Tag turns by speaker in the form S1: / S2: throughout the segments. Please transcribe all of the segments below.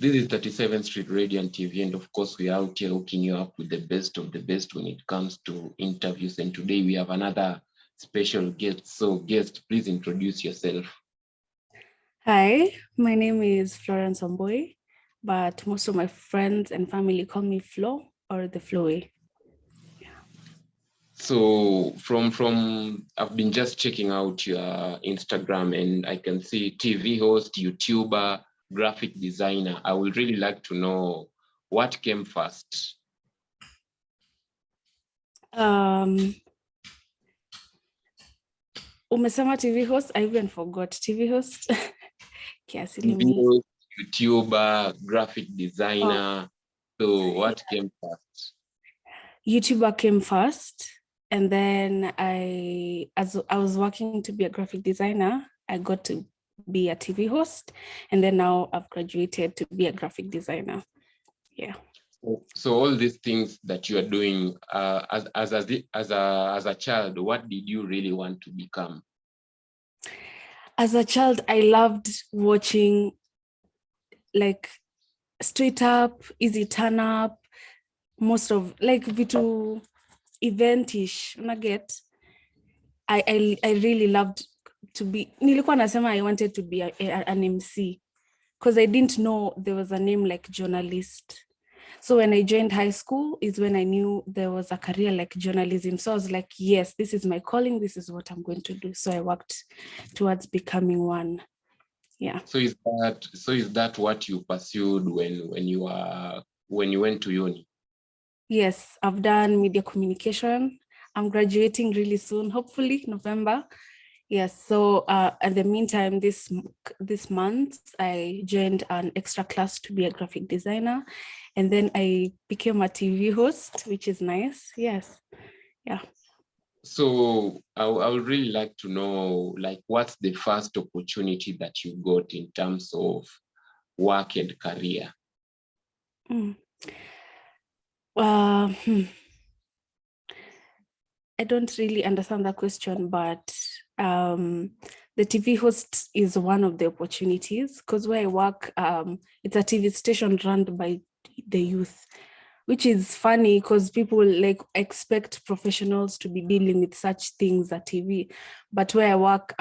S1: This is 37th Street Radio and TV, and of course, we are out here hooking you up with the best of the best when it comes to interviews. And today we have another special guest. So, guest, please introduce yourself.
S2: Hi, my name is Florence Omboy, but most of my friends and family call me Flo or the Floway.
S1: So I've been just checking out your Instagram, and I can see TV host, YouTuber, graphic designer. I would really like to know what came first.
S2: Umesema TV host? I even forgot TV host.
S1: TV host, YouTuber, graphic designer. So what came first?
S2: YouTuber came first. And then as I was working to be a graphic designer, I got to be a TV host. And then now I've graduated to be a graphic designer. Yeah.
S1: So all these things that you are doing as a child, what did you really want to become?
S2: As a child, I loved watching like Straight Up, Easy Turn Up, most of like vitu eventish. I really loved to be. Nilikuwa nasema I wanted to be an MC because I didn't know there was a name like journalist. So when I joined high school is when I knew there was a career like journalism. So I was like, yes, this is my calling. This is what I'm going to do. So I worked towards becoming one. Yeah.
S1: So is that what you pursued when you went to uni?
S2: Yes, I've done media communication. I'm graduating really soon, hopefully November. Yes, so at the meantime, this month, I joined an extra class to be a graphic designer. And then I became a TV host, which is nice. Yes, yeah.
S1: So I would really like to know, like, what's the first opportunity that you got in terms of work and career?
S2: I don't really understand that question, but the TV host is one of the opportunities because where I work, it's a TV station run by the youth, which is funny because people like expect professionals to be dealing with such things at TV. But where I work,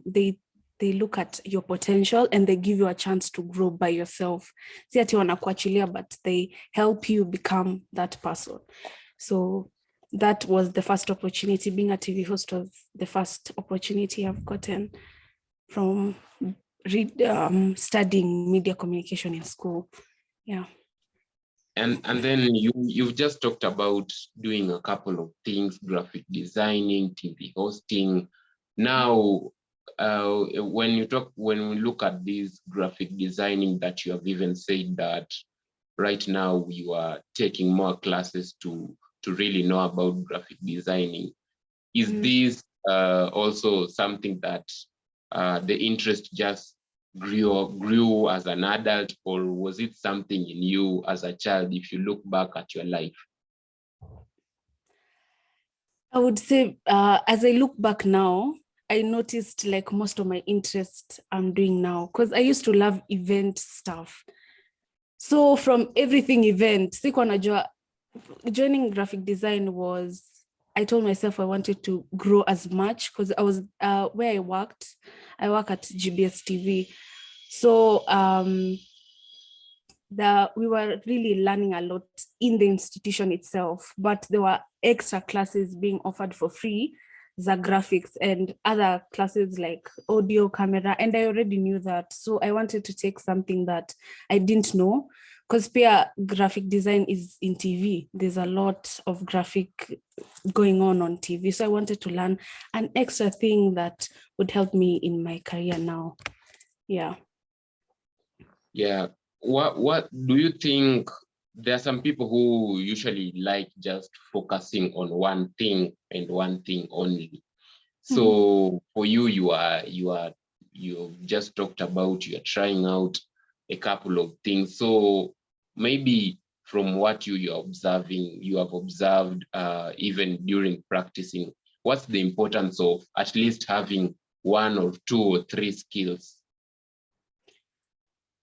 S2: they look at your potential and they give you a chance to grow by yourself. Si ati wanakuachilia, but they help you become that person. So that was the first opportunity. Being a TV host was the first opportunity I've gotten from studying media communication in school. Yeah.
S1: And then you've just talked about doing a couple of things, graphic designing, TV hosting. Now, when we look at this graphic designing that you have even said that right now you are taking more classes to really know about graphic designing. Is this also something that the interest just grew as an adult, or was it something in you as a child if you look back at your life?
S2: I would say as I look back now, I noticed like most of my interests I'm doing now because I used to love event stuff. So from everything event, joining graphic design was, I told myself I wanted to grow as much because I was where I work at GBS TV. So we were really learning a lot in the institution itself, but there were extra classes being offered for free, the graphics and other classes like audio, camera, and I already knew that. So I wanted to take something that I didn't know, because graphic design is in TV. There's a lot of graphic going on TV. So I wanted to learn an extra thing that would help me in my career now. Yeah.
S1: Yeah. What do you think? There are some people who usually like just focusing on one thing and one thing only. So for you, you just talked about you're trying out a couple of things. So maybe from what you're observing, you have observed even during practicing, what's the importance of at least having one or two or three skills?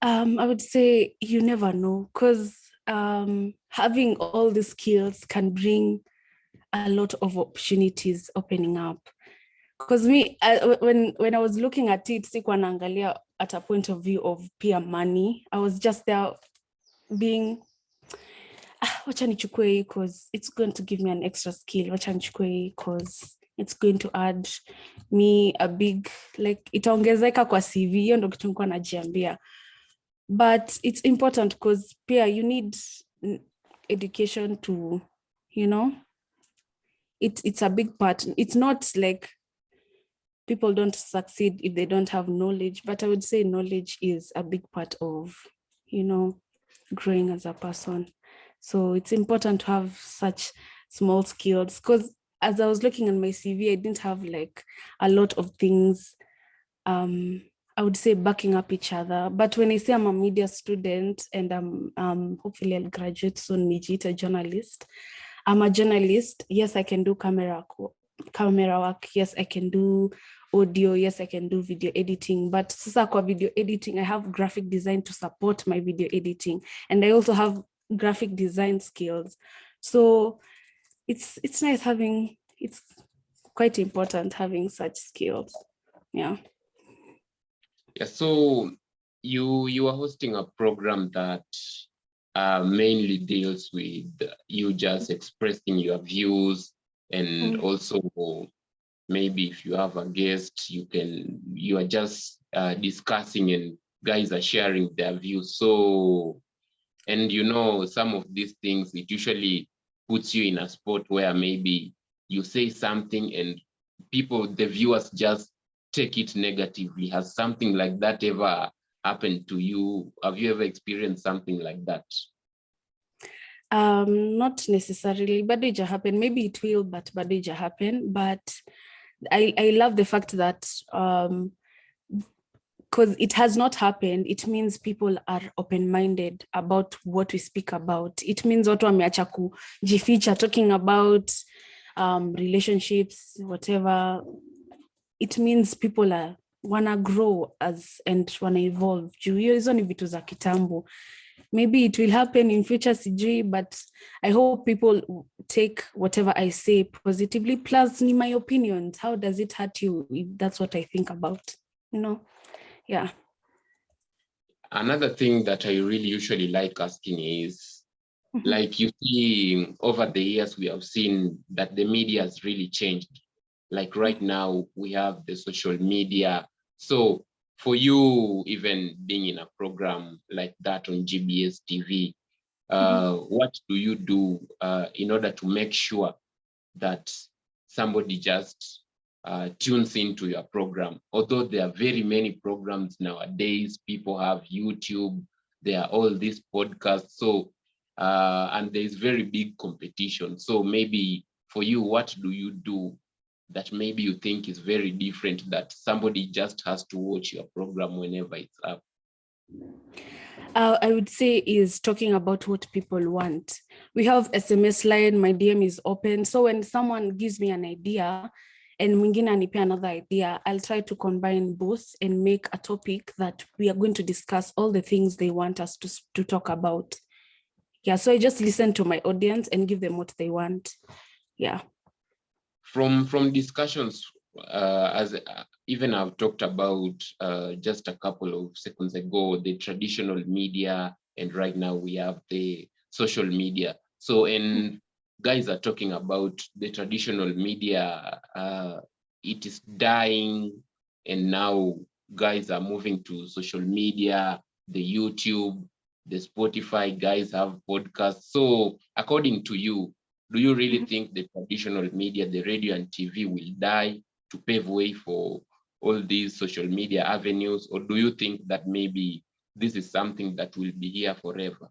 S2: I would say you never know, because having all the skills can bring a lot of opportunities opening up. Because me, when I was looking at it, sikuwa naangalia at a point of view of peer money. I was just there being, wacha nichukue hii because it's going to give me an extra skill. Wacha nichukue hii because it's going to add me a big, like, itaongezeka kwa CV. Hiyo ndo kitu nilikuwa najiambia. But it's important because pia you need education to, it's a big part. It's not like people don't succeed if they don't have knowledge, but I would say knowledge is a big part of, growing as a person. So it's important to have such small skills, because as I was looking at my CV, I didn't have like a lot of things, I would say, backing up each other. But when I say I'm a media student and hopefully I'll graduate soon, a journalist. I'm a journalist. Yes, I can do camera work. Yes, I can do audio. Yes, I can do video editing. But sasa kwa video editing, I have graphic design to support my video editing. And I also have graphic design skills. So it's nice having, it's quite important having such skills. Yeah.
S1: Yeah, so you are hosting a program that mainly deals with you just expressing your views, and also maybe if you have a guest, you are just discussing and guys are sharing their views. So, and some of these things, it usually puts you in a spot where maybe you say something and the viewers just take it negatively. Has something like that ever happened to you? Have you ever experienced something like that?
S2: Not necessarily, but it happen. Maybe it will, but it happen. But I love the fact that because it has not happened, it means people are open-minded about what we speak about. It means watu wameacha kujificha talking about relationships, whatever. It means people wanna grow and wanna evolve. Hizo ni vitu za kitambo. Maybe it will happen in future, sijui, but I hope people take whatever I say positively. Plus, ni my opinions. How does it hurt you if that's what I think about? Yeah.
S1: Another thing that I really usually like asking is, like, you see, over the years, we have seen that the media has really changed. Like right now, we have the social media. So for you, even being in a program like that on GBS TV, what do you do in order to make sure that somebody just tunes into your program? Although there are very many programs nowadays, people have YouTube, there are all these podcasts. So, and there is very big competition. So maybe for you, what do you do that maybe you think is very different that somebody just has to watch your program whenever it's up?
S2: I would say is talking about what people want. We have SMS line, my DM is open. So when someone gives me an idea and mwingine anipea another idea, I'll try to combine both and make a topic that we are going to discuss all the things they want us to talk about. Yeah, so I just listen to my audience and give them what they want. Yeah.
S1: From discussions, as even I've talked about just a couple of seconds ago, the traditional media, and right now we have the social media. So, and guys are talking about the traditional media, it is dying, and now guys are moving to social media, the YouTube, the Spotify, guys have podcasts. So according to you, do you really think the traditional media, the radio and TV, will die to pave way for all these social media avenues? Or do you think that maybe this is something that will be here forever?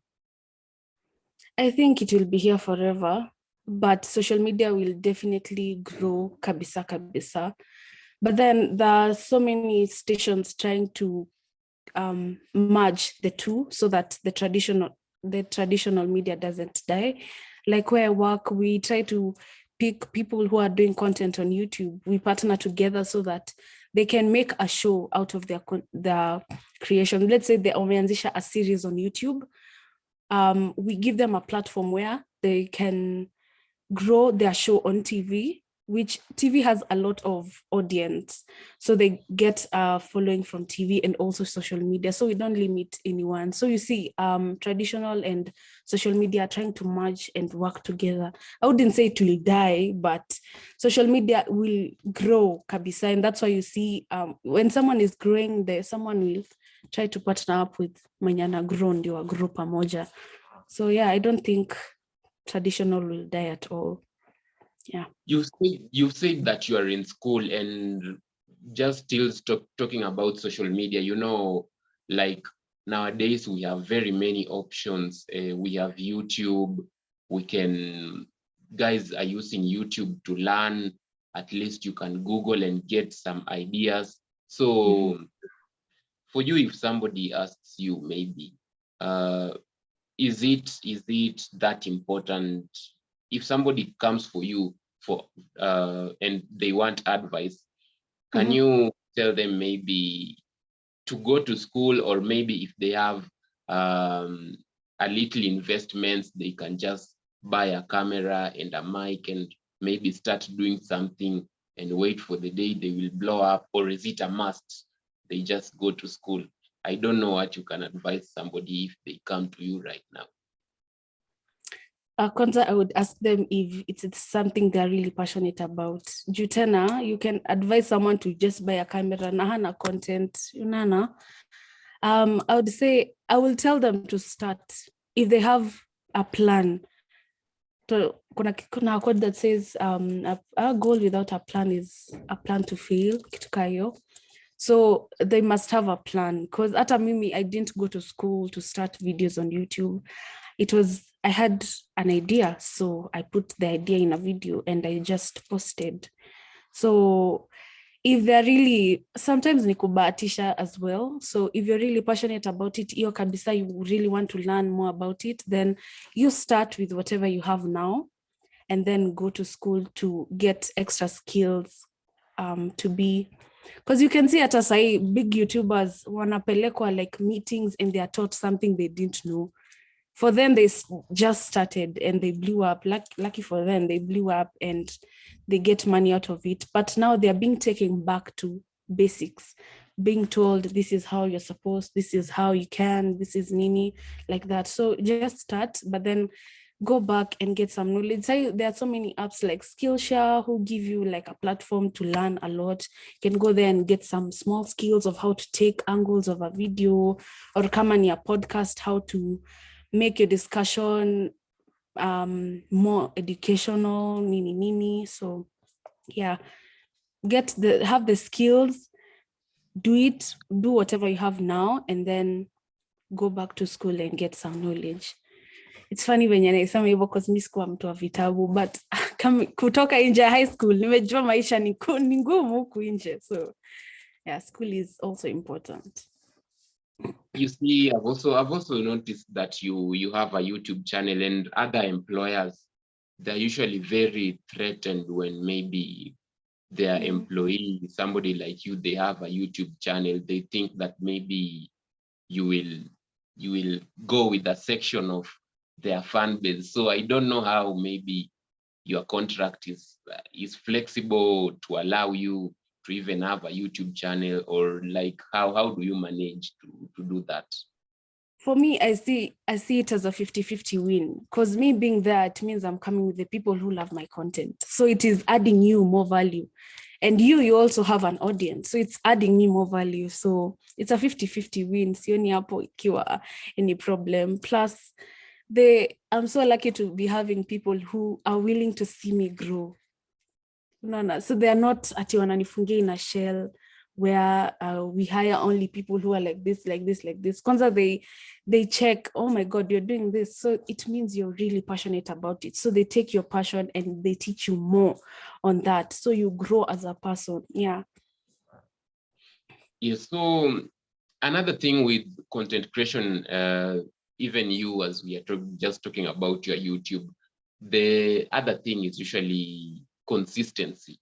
S2: I think it will be here forever, but social media will definitely grow kabisa kabisa. But then there are so many stations trying to merge the two so that the traditional media doesn't die. Like where I work, we try to pick people who are doing content on YouTube. We partner together so that they can make a show out of their creation. Let's say they wameanzisha a series on YouTube. We give them a platform where they can grow their show on TV, which TV has a lot of audience. So they get following from TV and also social media. So we don't limit anyone. So you see, traditional and social media are trying to merge and work together. I wouldn't say it will die, but social media will grow kabisa. And that's why you see when someone is growing there, someone will try to partner up with mwenye anagrow ndio wagrow pamoja. So yeah, I don't think traditional will die at all. Yeah.
S1: You said that you are in school and just still talking about social media, you know, like nowadays we have very many options. We have YouTube. Guys are using YouTube to learn. At least you can Google and get some ideas. So for you, if somebody asks you maybe, is it that important? If somebody comes for you and they want advice, can you tell them maybe to go to school, or maybe if they have a little investments, they can just buy a camera and a mic and maybe start doing something and wait for the day they will blow up? Or is it a must they just go to school? I don't know what you can advise somebody if they come to you right now.
S2: Kwanza, I would ask them if it's something they're really passionate about. Jutena, you can advise someone to just buy a camera na hana content, unana. I would say, I will tell them to start if they have a plan. Kuna a quote that says, a goal without a plan is a plan to fail, kitu kayo. So they must have a plan, because ata mimi, I didn't go to school to start videos on YouTube. I had an idea, so I put the idea in a video and I just posted. So if they're really, sometimes ni kubahatisha as well. So if you're really passionate about it, iyo kabisa, you really want to learn more about it, then you start with whatever you have now and then go to school to get extra skills to be, because you can see at asai big YouTubers wanapelekwa like meetings and they are taught something they didn't know. For them, they just started and they blew up. Lucky for them, they blew up and they get money out of it. But now they are being taken back to basics, being told this is how you're supposed, this is how you can, this is nini, like that. So just start, but then go back and get some knowledge. So there are so many apps like Skillshare who give you like a platform to learn a lot. You can go there and get some small skills of how to take angles of a video, or come on your podcast, how to make your discussion more educational, nini. So yeah, have the skills, do whatever you have now, and then go back to school and get some knowledge. It's funny venye naisema hivyo because mimi sikuwa mtu wa vitabu, but kutoka nje high school nimejua maisha ni ngumu huku nje. So yeah, school is also important.
S1: You see, I've also noticed that you have a YouTube channel, and other employers, they're usually very threatened when maybe their employee, somebody like you, they have a YouTube channel. They think that maybe you will go with a section of their fan base. So I don't know how maybe your contract is flexible to allow you to even have a YouTube channel, or like how do you manage to do that?
S2: For me, I see it as a 50-50 win, because me being there, it means I'm coming with the people who love my content. So it is adding you more value. And you also have an audience. So it's adding me more value. So it's a 50-50 win. Sioni hapo ikiwa any problem. Plus, I'm so lucky to be having people who are willing to see me grow. No. So they are not ati wananifungia in a shell where we hire only people who are like this. Kwanza they check, oh my God, you're doing this. So it means you're really passionate about it. So they take your passion and they teach you more on that. So you grow as a person. Yeah.
S1: Yeah, so another thing with content creation, even you, as we are just talking about your YouTube, the other thing is usually consistency,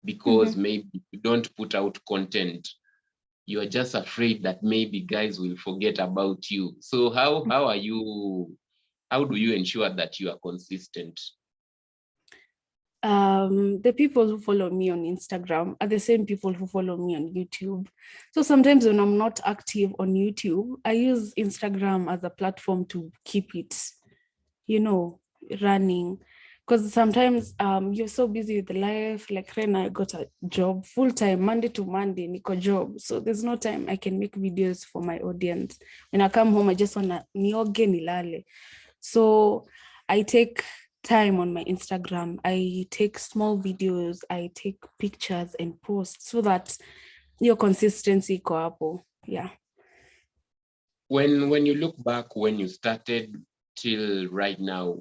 S1: because maybe you don't put out content, you are just afraid that maybe guys will forget about you. So how do you ensure that you are consistent?
S2: The people who follow me on Instagram are the same people who follow me on YouTube. So sometimes when I'm not active on YouTube, I use Instagram as a platform to keep it, running. Because sometimes you're so busy with life. Like right now, I got a job full-time, Monday to Monday, Nico job. So there's no time I can make videos for my audience. When I come home, I just want to nioge nilale. So I take time on my Instagram. I take small videos, I take pictures and post so that your consistency go up. Yeah.
S1: When you look back, when you started till right now,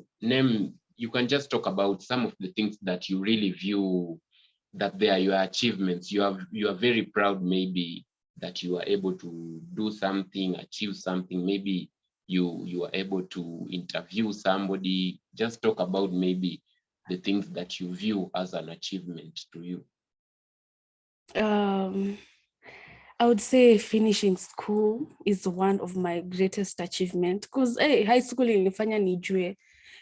S1: you can just talk about some of the things that you really view that they are your achievements. You are very proud maybe that you are able to do something, achieve something. Maybe you are able to interview somebody. Just talk about maybe the things that you view as an achievement to you.
S2: I would say finishing school is one of my greatest achievement because high school ilifanya nijue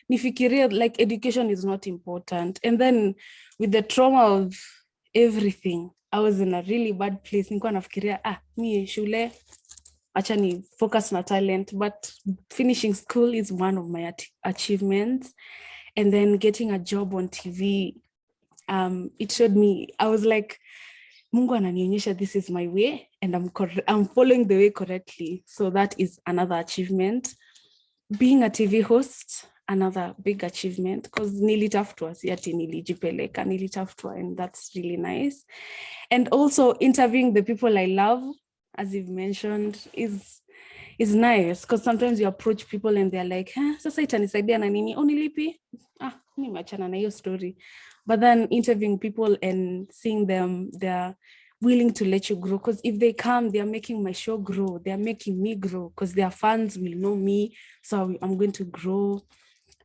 S2: nifikiria like education is not important, and then with the trauma of everything I was in a really bad place. Nilikuwa nafikiria mi shule acha ni focus na talent, but finishing school is one of my achievements. And then getting a job on TV, it showed me, I was like, Mungu ananionyesha this is my way and I'm following the way correctly. So that is another achievement. Being a TV host, another big achievement, because nilitafutwa, si ati nilijipeleka, nilitafutwa, and that's really nice. And also interviewing the people I love, as you've mentioned, is nice, because sometimes you approach people and they're like, sasa itanisaidia na nini? Nilipi? Mi machana na hiyo story. But then interviewing people and seeing them, they're willing to let you grow, because if they come, they're making my show grow. They're making me grow because their fans will know me, so I'm going to grow.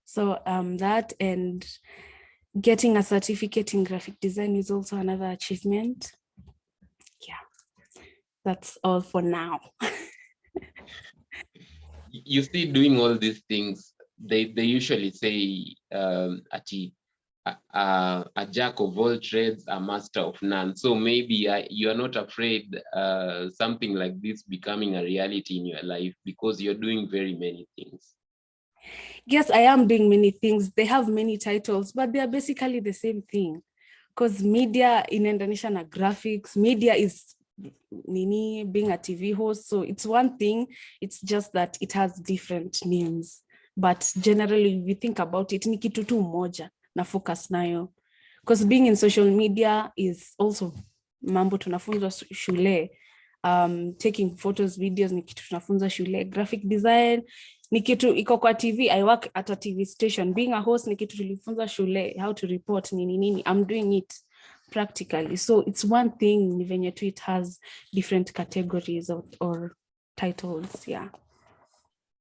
S2: So that, and getting a certificate in graphic design is also another achievement. Yeah, that's all for now.
S1: You see, doing all these things, they usually say a jack of all trades, a master of none. So maybe you're not afraid something like this becoming a reality in your life, because you're doing very many things.
S2: Yes, I am doing many things. They have many titles, but they are basically the same thing. Because media inaendanisha na graphics, media is being a TV host. So it's one thing, it's just that it has different names. But generally, if you think about it, ni kitu tu moja na focus nayo. Because being in social media is also mambo tunafunzwa shule. Taking photos, videos ni kitu tunafunzwa shule. Graphic design ni kitu iko kwa TV. I work at a TV station. Being a host ni kitu tulifunzwa shule, how to report nini. I'm doing it practically. So it's one thing, ni venye tu it has different categories or titles. Yeah.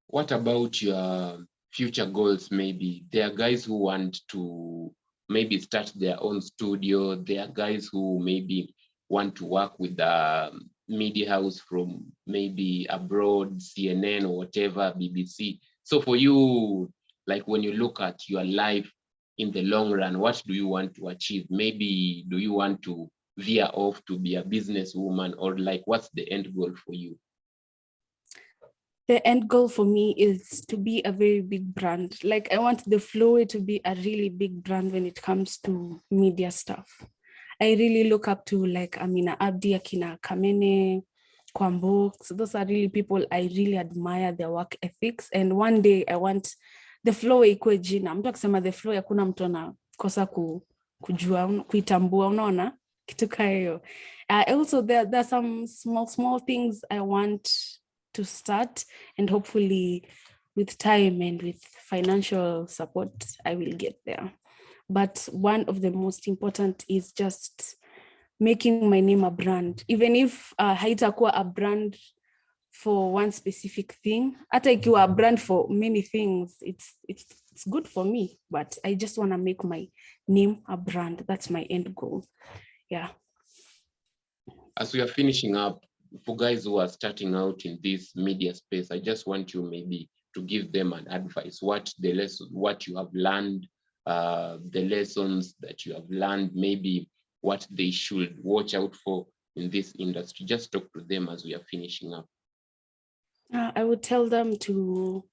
S1: What about your future goals? Maybe there are guys who want to maybe start their own studio. There are guys who maybe want to work with a media house from maybe abroad, CNN or whatever, BBC. So for you, like when you look at your life in the long run, what do you want to achieve? Maybe do you want to veer off to be a businesswoman, or like what's the end goal for you?
S2: The end goal for me is to be a very big brand. Like I want the Floway to be a really big brand when it comes to media stuff. I really look up to like Amina Abdi, Akina Kamene, Kwambo. So those are really people I really admire their work ethics. And one day I want the Floway ikue jina. Mtu akisema the Floway hakuna mtu anakosa kujua, kuitambua, unaona? Kitu kama hiyo. Also there are some small things I want to start, and hopefully with time and with financial support I will get there. But one of the most important is just making my name a brand. Even if haitakuwa a brand for one specific thing, hata ikiwa a brand for many things, it's good for me, but I just want to make my name a brand. That's my end goal. Yeah.
S1: As we are finishing up, for guys who are starting out in this media space, I just want you maybe to give them an advice, what you have learned, the lessons that you have learned, maybe what they should watch out for in this industry. Just talk to them as we are finishing up.
S2: I would tell them to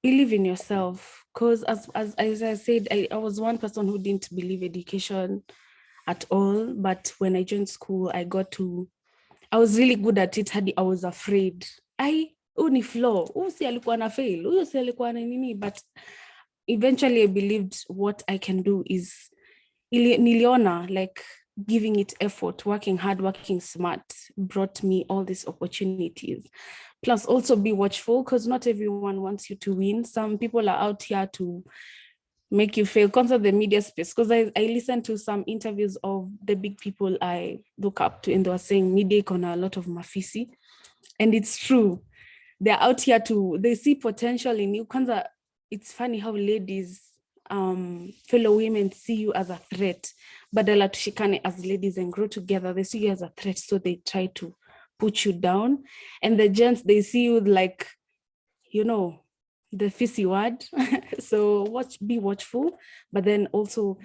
S2: believe in yourself, because as I said, I was one person who didn't believe education at all, but when I joined school, I was really good at it hadi I was afraid. Ni flaw, si alikuwa na fail, si alikuwa na nini, but eventually I believed what I can do is niliona like giving it effort, working hard, working smart brought me all these opportunities. Plus also be watchful, because not everyone wants you to win. Some people are out here to make you fail. Consider the media space, because I listened to some interviews of the big people I look up to, and they were saying media iko na a lot of mafisi, and it's true. They're out here they see potential in you. Kwanza, it's funny how ladies, fellow women see you as a threat, badala tushikane as ladies and grow together. They see you as a threat, so they try to put you down. And the gents, they see you like, the fissy word. So be watchful, but then also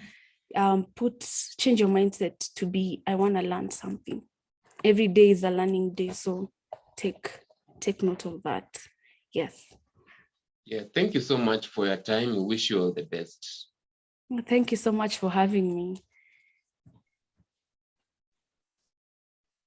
S2: change your mindset to be, I want to learn something. Every day is a learning day, so take note of that. Yes.
S1: Yeah, thank you so much for your time. We wish you all the best.
S2: Thank you so much for having me.